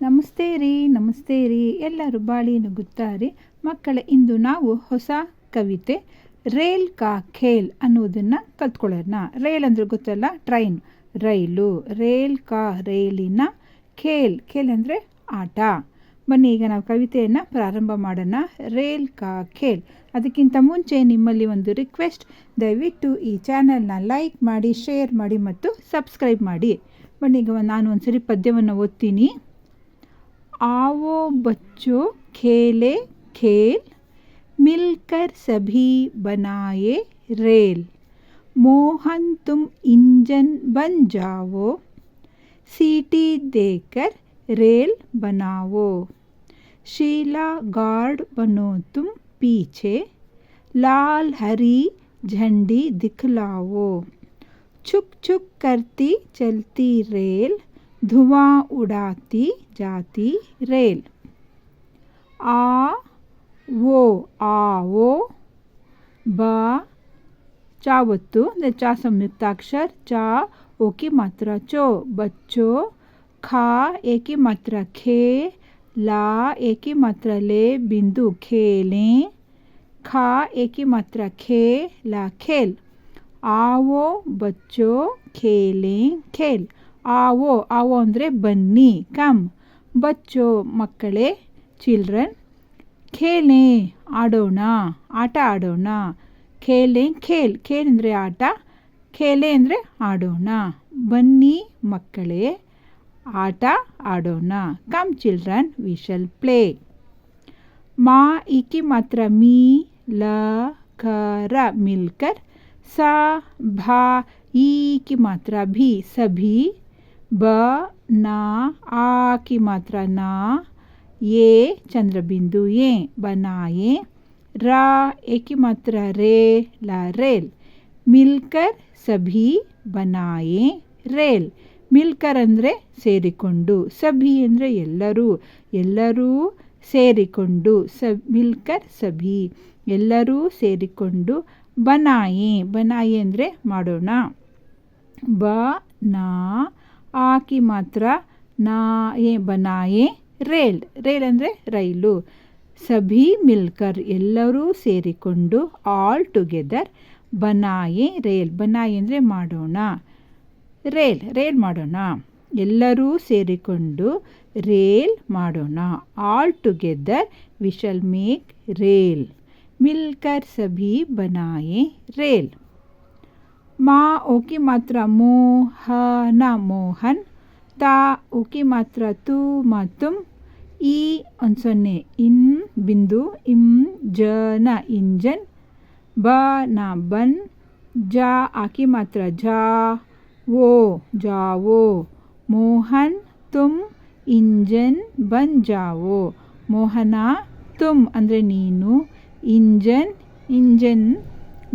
ನಮಸ್ತೆ ರೀ ಎಲ್ಲರೂ ಬಾಳಿ ನುಗ್ಗುತ್ತಾರೆ ಮಕ್ಕಳ. ಇಂದು ನಾವು ಹೊಸ ಕವಿತೆ ರೇಲ್ ಕಾ ಖೇಲ್ ಅನ್ನೋದನ್ನು ಕಲ್ತ್ಕೊಳ್ಳೋಣ. ರೇಲ್ ಅಂದರೆ ಗೊತ್ತಲ್ಲ, ಟ್ರೈನ್, ರೈಲು. ರೇಲ್ ಕಾ ರೈಲಿನ, ಖೇಲ್ ಖೇಲ್ ಅಂದರೆ ಆಟ. ಬನ್ನಿ ಈಗ ನಾವು ಕವಿತೆಯನ್ನು ಪ್ರಾರಂಭ ಮಾಡೋಣ. ರೇಲ್ ಕಾ ಖೇಲ್. ಅದಕ್ಕಿಂತ ಮುಂಚೆ ನಿಮ್ಮಲ್ಲಿ ಒಂದು ರಿಕ್ವೆಸ್ಟ್, ದಯವಿಟ್ಟು ಈ ಚಾನಲ್ನ ಲೈಕ್ ಮಾಡಿ, ಶೇರ್ ಮಾಡಿ ಮತ್ತು ಸಬ್ಸ್ಕ್ರೈಬ್ ಮಾಡಿ. ಬನ್ನಿ ಈಗ ನಾನು ಒಂದ್ಸರಿ ಪದ್ಯವನ್ನು ಓದ್ತೀನಿ. आओ बच्चों खेले खेल, मिलकर सभी बनाए रेल. मोहन तुम इंजन बन जाओ, सीटी देकर रेल बनाओ. शीला गार्ड बनो तुम पीछे, लाल हरी झंडी दिखलाओ. छुक छुक करती चलती रेल, धुआं उड़ाती जाती रेल. आओ बा चावत्तु चा संयुक्ताक्षर, चा ओ की मात्रा चो, बच्चों. खा ए की मात्रा खे, ला ए की मात्रा ले, बिंदु खेलें. खा ए की मात्रा खे, ला खेल. आओ बच्चों खेलें खेल. आवो आवो ಅಂದರೆ ಬನ್ನಿ, ಕಮ್. ಬಚ್ಚೋ ಮಕ್ಕಳೇ, ಚಿಲ್ಡ್ರನ್. ಖೇಲೆ ಆಡೋಣ, ಆಟ ಆಡೋಣ. ಖೇಲೆ ಖೇಲ್, ಖೇಲ್ ಅಂದರೆ ಆಟ, ಖೇಲೆ ಅಂದರೆ ಆಡೋಣ. ಬನ್ನಿ ಮಕ್ಕಳೇ, ಆಟ ಆಡೋಣ. Come children, V shall play. ಮಾ ಈಕಿ ಮಾತ್ರ ಮೀ, ಲ ಕರ ಮಿಲ್ಕರ್. ಸ ಭಾ ಈ की मात्रा भी, सभी. ब ना आ की मात्रा ना, ये चंद्र बिंदु ये, बनाए. रा ए की मात्रा रे, ला रेल. मिलकर सभी बनाए रेल. ಮಿಲ್ಕರ್ ಅಂದರೆ ಸೇರಿಕೊಂಡು, ಸಭಿ ಅಂದರೆ ಎಲ್ಲರೂ, ಎಲ್ಲರೂ ಸೇರಿಕೊಂಡು. ಮಿಲ್ಕರ್ ಸಭಿ, ಎಲ್ಲರೂ ಸೇರಿಕೊಂಡು. ಬನಾಯೆ, ಬನಾಯೆ ಅಂದರೆ ಮಾಡೋಣ. ಬ ನಾ ಆ ಕಿ ಮಾತ್ರ ನಾ ಎ, ಬನಾಯೆ ರೇಲ್. ರೇಲ್ ಅಂದರೆ ರೈಲು. ಸಭಿ ಮಿಲ್ಕರ್, ಎಲ್ಲರೂ ಸೇರಿಕೊಂಡು. ಆಲ್ ಟುಗೆದರ್ ಬನಾಯೆ ರೇಲ್. ಬನಾಯೆ ಅಂದರೆ ಮಾಡೋಣ. ರೇಲ್ ರೇಲ್ ಮಾಡೋಣ. ಎಲ್ಲರೂ ಸೇರಿಕೊಂಡು ರೇಲ್ ಮಾಡೋಣ. All together we shall make rail. मिलकर सभी बनाए रेल. माँ ओ की मात्रा मो, ह न मोहन. ता ओ की मात्रा तू, मा तुम. ई अनसोन्ने इन बिंदु, इम ज न इंजन. ब न बन. जा आ की मात्रा जा, वो जाओ. मोहन तुम इंजन बन जाओ. मोहನ तुम ಅಂದರೆ ನೀನು, ಇಂಜನ್ ಇಂಜನ್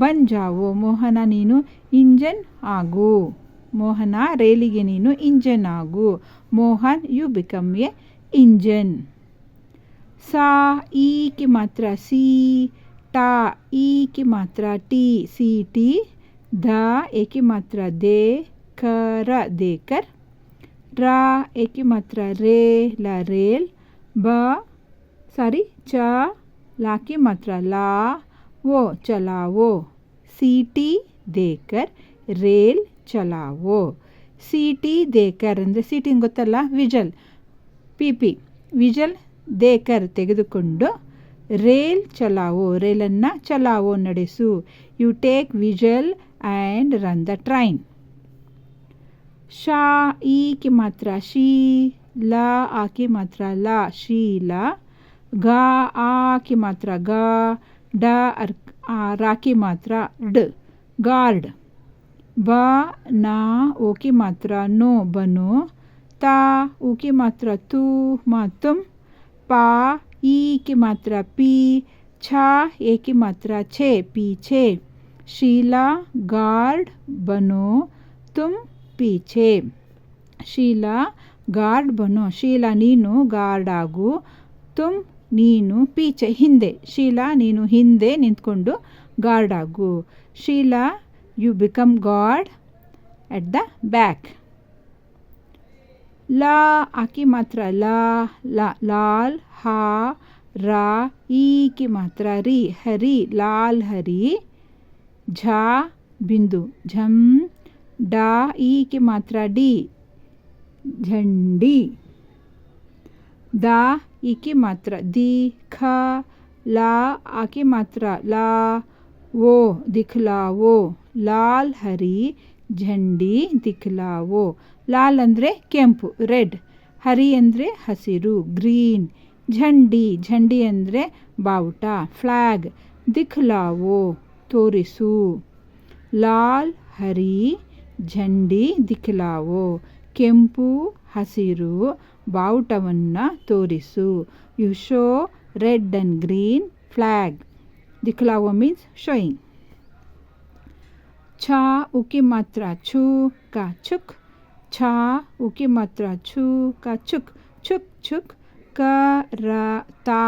ಬನ್ ಜಾವೋ. ಮೋಹನ ನೀನು ಇಂಜನ್ ಆಗು. ಮೋಹನ ರೈಲಿಗೆ ನೀನು ಇಂಜನ್ ಆಗು. Mohan you become a engine. ಸಾ ಈ ಕಿ ಮಾತ್ರ ಸಿ, टा ई की मात्रा टी, सी टी. ध ए की मात्रा दे, कर देकर. रा ए की मात्रा रे, ला रेल. च ला की मात्रा ला, वो चलाओ. सीटी देकर रेल चलाओ. सीटी देकर ಅಂದರೆ ಸೀಟಿ ಗೊತ್ತಲ್ಲ, ವಿಜಲ್, ಪಿ ಪಿ. ವಿಜಲ್ ದೇಕರ್ ತೆಗೆದುಕೊಂಡು, ರೇಲ್ ಚಲಾವೋ, ರೇಲನ್ನು ಚಲಾವೋ ನಡೆಸು. You take whistle and run the train. ಶಾ ಈ ಕಿ ಮಾತ್ರ ಶೀ, ಲ ಆ ಕಿ ಮಾತ್ರ ಲ, ಶೀಲ. ಗ ಆ की मात्रा गा, ड रा की मात्रा ड, गार्ड. ब ना ओ की मात्रा नो, बनो. ता उ की मात्रा तू, मा तुम. पा ई की मात्रा पी, छा ए की मात्रा छे, पीछे. शीला गार्ड बनो तुम पीछे. शीला गार्ड बनो, शीला ನೀನು ಗಾರ್ಡ್ ಆಗು. ತುಮ್ ನೀನು, ಪೀಚೆ ಹಿಂದೆ. ಶೀಲಾ ನೀನು ಹಿಂದೆ ನಿಂತ್ಕೊಂಡು ಗಾರ್ಡ್ ಆಗು. ಶೀಲಾ you become guard at the back. ಲಾ ಆಕಿ ಮಾತ್ರ ಲಾ ಲಾ ಲಾಲ್ ಹಾ ರಾ ಈಕಿ ಮಾತ್ರ ರಿ ಹರಿ ಲಾಲ್ ಹರಿ. ಝಾ ಬಿಂದು ಝಂ ಡಾ ಈಕಿ ಮಾತ್ರ ಡಿ ಝಂಡಿ. ದಾ ಈಕಿ ಮಾತ್ರ ದಿ ಖ ಲಾ ಆಕಿ ಮಾತ್ರ ಲಾ वो ದಿಖ್ಲಾವೋ ಲಾಲ್ ಹರಿ ಝಂಡಿ ದಿಖ್ಲಾವೋ. ಲಾಲ್ ಅಂದರೆ ಕೆಂಪು ರೆಡ್, ಹರಿ ಅಂದರೆ ಹಸಿರು ಗ್ರೀನ್, ಝಂಡಿ ಝಂಡಿ ಅಂದರೆ ಬಾವುಟ ಫ್ಲ್ಯಾಗ್, ದಿಖ್ಲಾವೋ ತೋರಿಸು. ಲಾಲ್ ಹರಿ ಝಂಡಿ ದಿಖ್ಲಾವೋ ಕೆಂಪು ಹಸಿರು ಬಾವುಟವನ್ನು ತೋರಿಸು. You show red and green flag. ದಿಖ್ಲಾವೋ ಮೀನ್ಸ್ ಶೋಯಿಂಗ್. ಛಾ ಉಕಿ ಮಾತ್ರ ಛೂ ಕಾ ಚುಕ್ ಛಾ ಉಕಿ ಮಾತ್ರ ಛೂ ಕಾ ಚುಕ್ ಚುಕ್ ಚುಕ್. ಕ ರ ತಾ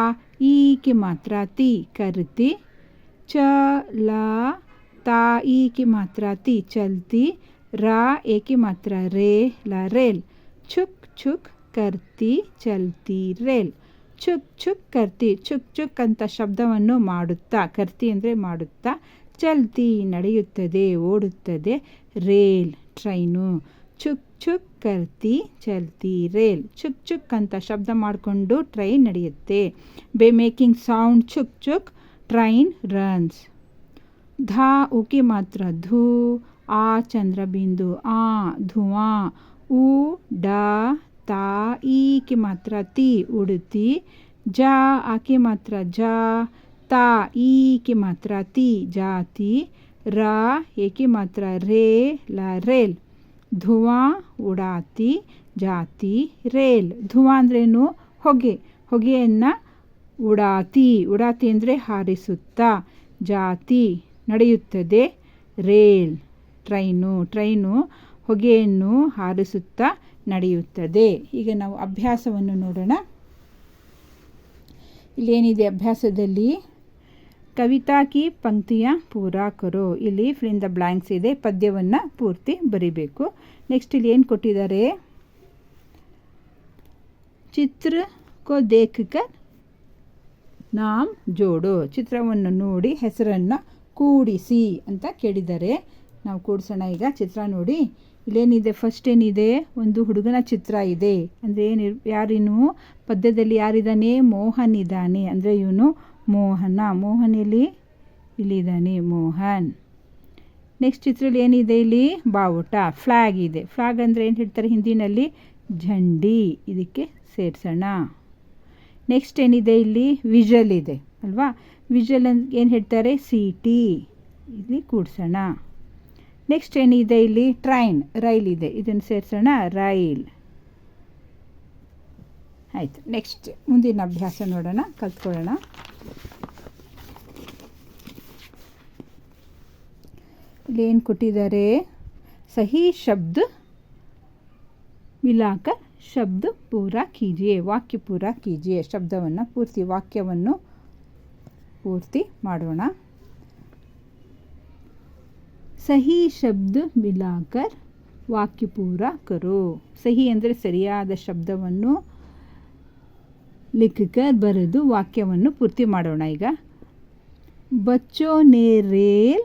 ಈಕಿ ಮಾತ್ರ ತಿ करती. च ला ता ಈಕಿ ಮಾತ್ರ ತಿ चलती. ರಾ ಏಕಿ ಮಾತ್ರ ರೇ ला रेल. छुक छुक करती चलती रेल. ಚುಕ್ ಚುಕ್ ಕರ್ತಿ ಚುಕ್ ಚುಕ್ ಅಂತ ಶಬ್ದವನ್ನು ಮಾಡುತ್ತಾ, ಕರ್ತಿ ಅಂದರೆ ಮಾಡುತ್ತಾ, ಚಲ್ತಿ ನಡೆಯುತ್ತದೆ ಓಡುತ್ತದೆ, ರೇಲ್ ಟ್ರೈನು. ಚುಕ್ ಚುಕ್ ಕರ್ತಿ ಚಲ್ತಿ ರೇಲ್. ಚುಕ್ ಚುಕ್ ಅಂತ ಶಬ್ದ ಮಾಡಿಕೊಂಡು ಟ್ರೈನ್ ನಡೆಯುತ್ತೆ. ಬೈ ಮೇಕಿಂಗ್ ಸೌಂಡ್ ಚುಕ್ ಚುಕ್ ಟ್ರೈನ್ ರನ್ಸ್. ಧಾ ಉಕಿ ಮಾತ್ರ ಧೂ ಆ ಚಂದ್ರಬಿಂದು ಆ ಧುವಾ. ಉ ಡಾ ತಾ ಈಕಿ ಮಾತ್ರ ತಿ ಉಡುತಿ. ಜಾ ಆಕಿ ಮಾತ್ರ ಜಾ ತಾ ಈಕಿ ಮಾತ್ರ ತಿ ಜಾತಿ. ರಾ ಏಕಿ ಮಾತ್ರ ರೇ ಲಾ ರೇಲ್. ಧುವಾ ಉಡಾತಿ ಜಾತಿ ರೇಲ್. ಧುವಾ ಅಂದ್ರೇನು ಹೊಗೆ, ಹೊಗೆಯನ್ನು ಉಡಾತಿ ಉಡಾತಿ ಅಂದರೆ ಹಾರಿಸುತ್ತಾ, ಜಾತಿ ನಡೆಯುತ್ತದೆ, ರೇಲ್ ಟ್ರೈನು ಟ್ರೈನು ಹೊಗೆಯನ್ನು ಹಾರಿಸುತ್ತಾ ನಡೆಯುತ್ತದೆ. ಈಗ ನಾವು ಅಭ್ಯಾಸವನ್ನು ನೋಡೋಣ. ಇಲ್ಲೇನಿದೆ ಅಭ್ಯಾಸದಲ್ಲಿ ಕವಿತಾ ಕಿ ಪಂಕ್ತಿಯ ಪೂರಾ ಕರೋ. ಇಲ್ಲಿ ಫಿಲ್ ಇನ್ ದ ಬ್ಲ್ಯಾಂಕ್ಸ್ ಇದೆ, ಪದ್ಯವನ್ನು ಪೂರ್ತಿ ಬರಿಬೇಕು. ನೆಕ್ಸ್ಟ್ ಇಲ್ಲಿ ಏನು ಕೊಟ್ಟಿದ್ದಾರೆ, ಚಿತ್ರ ಕೋ ದೇಖ್ಕರ್ ನಾಮ್ ಜೋಡೋ. ಚಿತ್ರವನ್ನು ನೋಡಿ ಹೆಸರನ್ನು ಕೂಡಿಸಿ ಅಂತ ಕೇಳಿದ್ದಾರೆ. ನಾವು ಕೂಡಿಸೋಣ. ಈಗ ಚಿತ್ರ ನೋಡಿ, ಇಲ್ಲೇನಿದೆ, ಫಸ್ಟ್ ಏನಿದೆ, ಒಂದು ಹುಡುಗನ ಚಿತ್ರ ಇದೆ. ಅಂದರೆ ಯಾರಿನು ಪದ್ಯದಲ್ಲಿ ಯಾರಿದ್ದಾನೆ, ಮೋಹನ್ ಇದ್ದಾನೆ. ಅಂದರೆ ಇವನು ಮೋಹನ. ಮೋಹನ್ ಇಲ್ಲಿದ್ದಾನೆ ಮೋಹನ್. ನೆಕ್ಸ್ಟ್ ಚಿತ್ರದಲ್ಲಿ ಏನಿದೆ, ಇಲ್ಲಿ ಬಾವುಟ ಫ್ಲ್ಯಾಗ್ ಇದೆ. ಫ್ಲ್ಯಾಗ್ ಅಂದರೆ ಏನು ಹೇಳ್ತಾರೆ ಹಿಂದಿನಲ್ಲಿ, ಝಂಡಿ. ಇದಕ್ಕೆ ಸೇರಿಸೋಣ. ನೆಕ್ಸ್ಟ್ ಏನಿದೆ, ಇಲ್ಲಿ ವಿಜಲ್ ಇದೆ ಅಲ್ವಾ. ವಿಜಲ್ ಏನು ಹೇಳ್ತಾರೆ, ಸೀಟಿ. ಇಲ್ಲಿ ಕೂಡಿಸೋಣ. ನೆಕ್ಸ್ಟ್ ಏನಿದೆ, ಇಲ್ಲಿ ಟ್ರೈನ್ ರೈಲ್ ಇದೆ, ಇದನ್ನು ಸೇರಿಸೋಣ, ರೈಲ್. ಆಯಿತು. ನೆಕ್ಸ್ಟ್ ಮುಂದಿನ ಅಭ್ಯಾಸ ನೋಡೋಣ, ಕಲ್ತ್ಕೊಳ್ಳೋಣ. ಇಲ್ಲಿ ಏನು ಕೊಟ್ಟಿದ್ದಾರೆ, ಸಹಿ ಶಬ್ದ ಮಿಲಾಕರ್ ಶಬ್ದ ಪೂರಾ ಕೀಜಿಯೇ. ವಾಕ್ಯ ಪೂರಾ ಕೀಜಿಯೇ. ಶಬ್ದವನ್ನು ಪೂರ್ತಿ, ವಾಕ್ಯವನ್ನು ಪೂರ್ತಿ ಮಾಡೋಣ. ಸಹಿ ಶಬ್ದ ಮಿಲಾಕರ್ ವಾಕ್ಯ ಪೂರಾ ಕರೋ. ಸಹಿ ಅಂದರೆ ಸರಿಯಾದ ಶಬ್ದವನ್ನು ಲಿಖಕರ್ ಬರೆದು ವಾಕ್ಯವನ್ನು ಪೂರ್ತಿ ಮಾಡೋಣ. ಈಗ ಬಚ್ಚೋ ನೇ ರೇಲ್,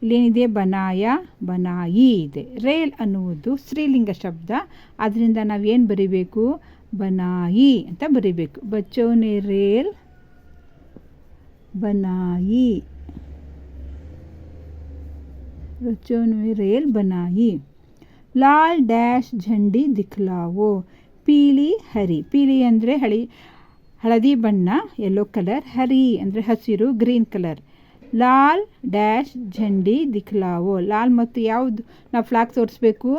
ಇಲ್ಲೇನಿದೆ, ಬನಾಯ ಬನಾಯಿ ಇದೆ. ರೇಲ್ ಅನ್ನುವುದು ಸ್ತ್ರೀಲಿಂಗ ಶಬ್ದ, ಆದ್ದರಿಂದ ನಾವೇನು ಬರಿಬೇಕು, ಬನಾಯಿ ಅಂತ ಬರಿಬೇಕು. ಬಚ್ಚೋ ನೇ ರೇಲ್ ಬನಾಯಿ. बच्चों ने रेल बनाई. लाल डैश झंडी दिखलाओ. ಪೀಲಿ ಹರಿ. ಪೀಲಿ ಅಂದರೆ ಹಳದಿ ಬಣ್ಣ, ಯೆಲ್ಲೋ ಕಲರ್. ಹರಿ ಅಂದರೆ ಹಸಿರು, ಗ್ರೀನ್ ಕಲರ್. ಲಾಲ್ ಡ್ಯಾಶ್ ಝಂಡಿ ದಿಖ್ಲಾವೋ. ಲಾಲ್ ಮತ್ತು ಯಾವುದು ನಾವು ಫ್ಲಾಗ್ ತೋರಿಸ್ಬೇಕು,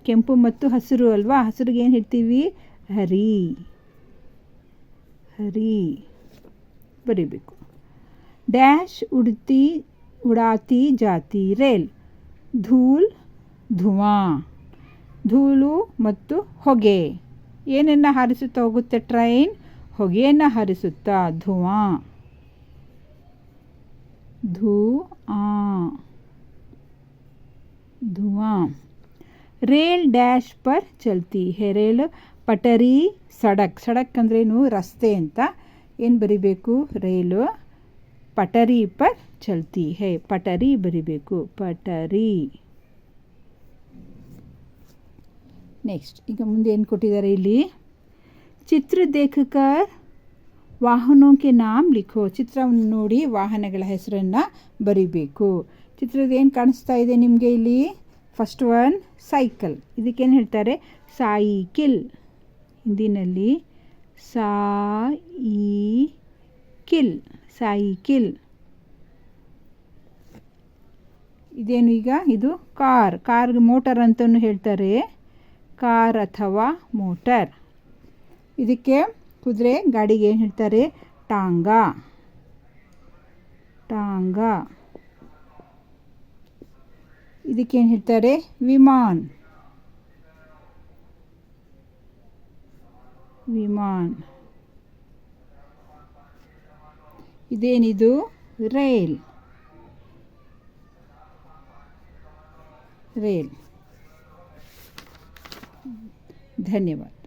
ಕೆಂಪು ಮತ್ತು ಹಸಿರು ಅಲ್ವಾ. ಹಸಿರಿಗೆ ಏನು ಹೇಳ್ತೀವಿ, ಹರಿ. ಹರಿ ಬರೀಬೇಕು. ಡ್ಯಾಶ್ ಉಡಾತಿ ಜಾತಿ ರೇಲ್. ಧೂಲ್ ಧುವಾ. ಧೂಳು ಮತ್ತು ಹೊಗೆ. ಏನನ್ನು ಹಾರಿಸುತ್ತಾ ಹೋಗುತ್ತೆ ಟ್ರೈನ್, ಹೊಗೆಯನ್ನು ಹಾರಿಸುತ್ತಾ, ಧುವಾ. ಧುವಾ. ರೇಲ್ ಡ್ಯಾಶ್ ಪರ್ ಚಲ್ತಿ ಹೇ. ರೇಲ್ ಪಟರಿ ಸಡಕ್. ಸಡಕ್ ಅಂದ್ರೇನು ರಸ್ತೆ ಅಂತ. ಏನು ಬರಿಬೇಕು? ರೇಲು ಪಟರಿ ಪರ್ ಚಲ್ತಿ ಹೇ. ಪಟರಿ ಬರಿಬೇಕು, ಪಟರಿ. ನೆಕ್ಸ್ಟ್ ಈಗ ಮುಂದೆ ಏನು ಕೊಟ್ಟಿದ್ದಾರೆ ಇಲ್ಲಿ? ಚಿತ್ರ ದೇಖಕರ್ ವಾಹನೋಂ ಕೆ ನಾಮ್ ಲಿಖೋ. ಚಿತ್ರವನ್ನು ನೋಡಿ ವಾಹನಗಳ ಹೆಸರನ್ನು ಬರಿಬೇಕು. ಚಿತ್ರದ ಏನು ಕಾಣಿಸ್ತಾ ಇದೆ ನಿಮಗೆ ಇಲ್ಲಿ? First one cycle. ಇದಕ್ಕೇನು ಹೇಳ್ತಾರೆ? ಸಾಯಿಕಿಲ್. ಹಿಂದಿನಲ್ಲಿ ಸಾಯಿಕಿಲ್, ಸಾಯಿಕಿಲ್. ಇದೇನು ಈಗ? ಇದು ಕಾರ್. ಕಾರ್ಗೆ ಮೋಟರ್ ಅಂತಲೂ ಹೇಳ್ತಾರೆ, ಕಾರ್ ಅಥವಾ ಮೋಟರ್. ಇದಕ್ಕೆ ಕುದುರೆ ಗಾಡಿಗೆ ಏನು ಹೇಳ್ತಾರೆ? ಟಾಂಗಾ, ಟಾಂಗಾ. ಇದಕ್ಕೇನು ಹೇಳ್ತಾರೆ? ವಿಮಾನ್, ವಿಮಾನ್. ಇದೇನಿದು? Rail, rail. ಧನ್ಯವಾದ.